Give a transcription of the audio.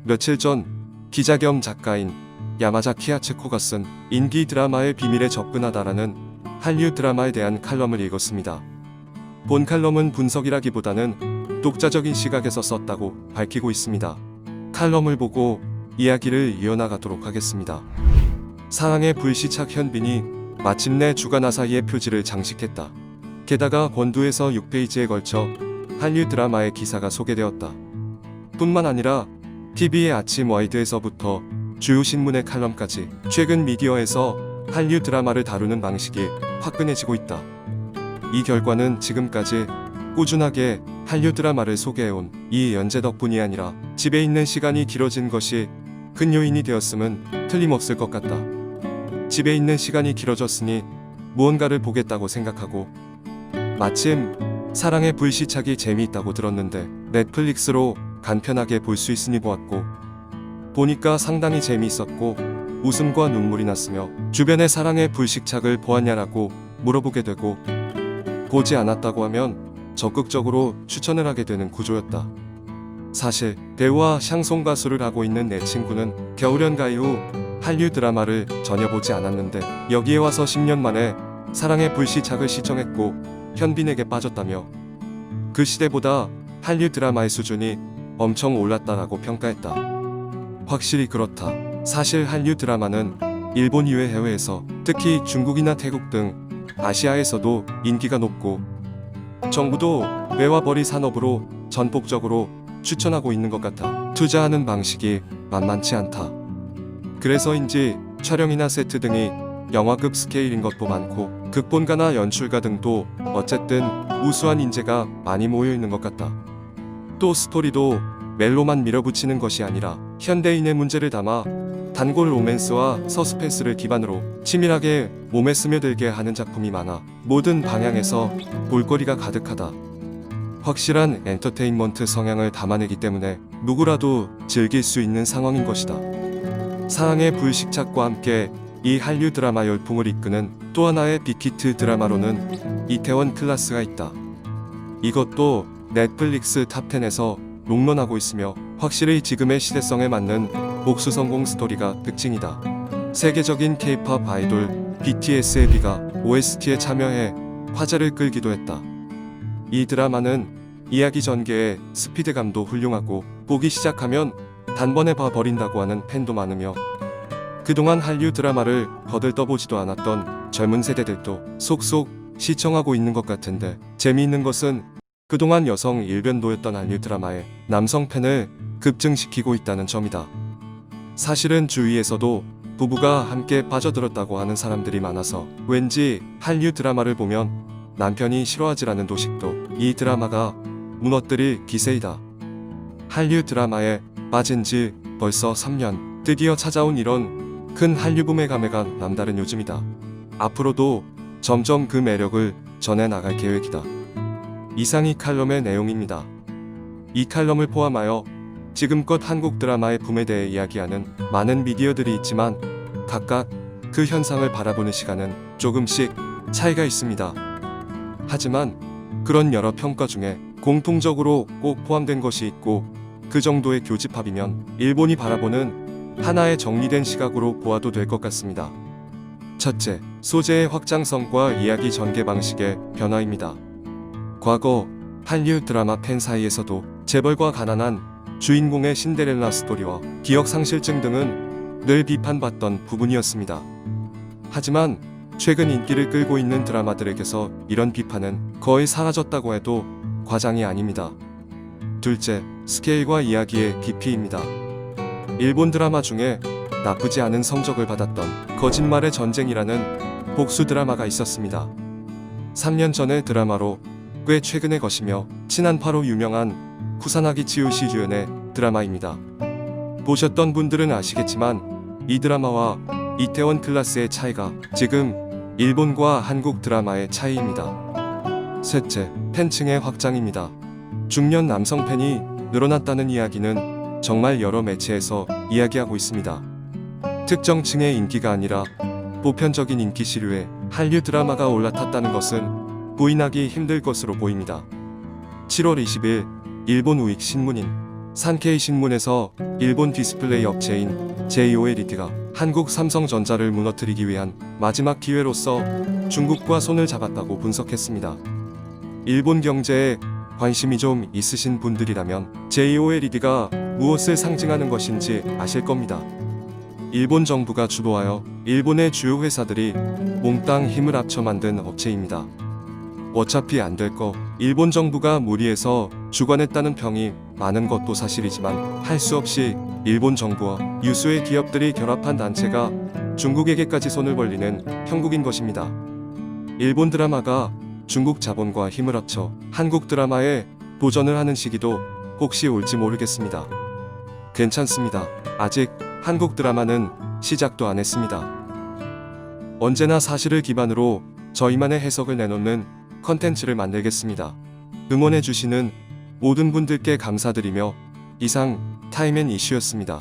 며칠 전 기자 겸 작가인 야마자키 하츠코가 쓴 인기 드라마의 비밀에 접근하다라는 한류 드라마에 대한 칼럼을 읽었습니다. 본 칼럼은 분석이라기보다는 독자적인 시각에서 썼다고 밝히고 있습니다. 칼럼을 보고 이야기를 이어나가도록 하겠습니다. 사랑의 불시착 현빈이 마침내 주간 아사히의 표지를 장식했다. 게다가 권두에서 6페이지에 걸쳐 한류 드라마의 기사가 소개되었다. 뿐만 아니라 TV의 아침 와이드에서부터 주요 신문의 칼럼까지 최근 미디어에서 한류 드라마를 다루는 방식이 화끈해지고 있다. 이 결과는 지금까지 꾸준하게 한류 드라마를 소개해온 이 연재 덕분이 아니라 집에 있는 시간이 길어진 것이 큰 요인이 되었음은 틀림없을 것 같다. 집에 있는 시간이 길어졌으니 무언가를 보겠다고 생각하고 마침 사랑의 불시착이 재미있다고 들었는데 넷플릭스로 간편하게 볼 수 있으니 보았고 보니까 상당히 재미있었고 웃음과 눈물이 났으며 주변에 사랑의 불시착을 보았냐라고 물어보게 되고 보지 않았다고 하면 적극적으로 추천을 하게 되는 구조였다. 사실 배우와 샹송 가수를 하고 있는 내 친구는 겨울연가 이후 한류 드라마를 전혀 보지 않았는데 여기에 와서 10년 만에 사랑의 불시착을 시청했고 현빈에게 빠졌다며 그 시대보다 한류 드라마의 수준이 엄청 올랐다라고 평가했다. 확실히 그렇다. 사실 한류 드라마는 일본 이외 해외에서 특히 중국이나 태국 등 아시아에서도 인기가 높고 정부도 외화벌이 산업으로 전폭적으로 추천하고 있는 것 같아 투자하는 방식이 만만치 않다. 그래서인지 촬영이나 세트 등이 영화급 스케일인 것도 많고 극본가나 연출가 등도 어쨌든 우수한 인재가 많이 모여있는 것 같다. 또 스토리도 멜로만 밀어붙이는 것이 아니라 현대인의 문제를 담아 단골 로맨스와 서스펜스를 기반으로 치밀하게 몸에 스며들게 하는 작품이 많아 모든 방향에서 볼거리가 가득하다. 확실한 엔터테인먼트 성향을 담아내기 때문에 누구라도 즐길 수 있는 상황인 것이다. 사랑의 불시착과 함께 이 한류 드라마 열풍을 이끄는 또 하나의 빅히트 드라마로는 이태원 클라스가 있다. 이것도 넷플릭스 탑10에서 롱런하고 있으며 확실히 지금의 시대성에 맞는 복수 성공 스토리가 특징이다. 세계적인 K-POP 아이돌 BTS의 B가 OST에 참여해 화제를 끌기도 했다. 이 드라마는 이야기 전개의 스피드감도 훌륭하고 보기 시작하면 단번에 봐버린다고 하는 팬도 많으며 그동안 한류 드라마를 거들떠보지도 않았던 젊은 세대들도 속속 시청하고 있는 것 같은데 재미있는 것은 그동안 여성 일변도였던 한류 드라마에 남성 팬을 급증시키고 있다는 점이다. 사실은 주위에서도 부부가 함께 빠져들었다고 하는 사람들이 많아서 왠지 한류 드라마를 보면 남편이 싫어하지 않는 도식도 이 드라마가 무너뜨릴 기세이다. 한류 드라마에 빠진 지 벌써 3년, 드디어 찾아온 이런 큰 한류 붐의 감회가 남다른 요즘이다. 앞으로도 점점 그 매력을 전해나갈 계획이다. 이상이 칼럼의 내용입니다. 이 칼럼을 포함하여 지금껏 한국 드라마의 붐에 대해 이야기하는 많은 미디어들이 있지만 각각 그 현상을 바라보는 시간은 조금씩 차이가 있습니다. 하지만 그런 여러 평가 중에 공통적으로 꼭 포함된 것이 있고 그 정도의 교집합이면 일본이 바라보는 하나의 정리된 시각으로 보아도 될 것 같습니다. 첫째, 소재의 확장성과 이야기 전개 방식의 변화입니다. 과거 한류 드라마 팬 사이에서도 재벌과 가난한 주인공의 신데렐라 스토리와 기억상실증 등은 늘 비판받던 부분이었습니다. 하지만 최근 인기를 끌고 있는 드라마들에게서 이런 비판은 거의 사라졌다고 해도 과장이 아닙니다. 둘째, 스케일과 이야기의 깊이입니다. 일본 드라마 중에 나쁘지 않은 성적을 받았던 거짓말의 전쟁이라는 복수 드라마가 있었습니다. 3년 전의 드라마로 꽤 최근의 것이며 친한파로 유명한 쿠사나기 치요시 주연의 드라마입니다. 보셨던 분들은 아시겠지만 이 드라마와 이태원 클라스의 차이가 지금 일본과 한국 드라마의 차이입니다. 셋째, 팬층의 확장입니다. 중년 남성 팬이 늘어났다는 이야기는 정말 여러 매체에서 이야기하고 있습니다. 특정 층의 인기가 아니라 보편적인 인기 시류에 한류 드라마가 올라탔다는 것은 부인하기 힘들 것으로 보입니다. 7월 20일 일본 우익 신문인 산케이 신문에서 일본 디스플레이 업체인 JOLED가 한국 삼성전자를 무너뜨리기 위한 마지막 기회로서 중국과 손을 잡았다고 분석했습니다. 일본 경제에 관심이 좀 있으신 분들이라면 JOLED가 무엇을 상징하는 것인지 아실 겁니다. 일본 정부가 주도하여 일본의 주요 회사들이 몽땅 힘을 합쳐 만든 업체입니다. 어차피 안 될 거 일본 정부가 무리해서 주관했다는 평이 많은 것도 사실이지만 할 수 없이 일본 정부와 유수의 기업들이 결합한 단체가 중국에게까지 손을 벌리는 형국인 것입니다. 일본 드라마가 중국 자본과 힘을 합쳐 한국 드라마에 도전을 하는 시기도 혹시 올지 모르겠습니다. 괜찮습니다. 아직 한국 드라마는 시작도 안 했습니다. 언제나 사실을 기반으로 저희만의 해석을 내놓는 컨텐츠를 만들겠습니다. 응원해주시는 모든 분들께 감사드리며 이상 타임앤이슈였습니다.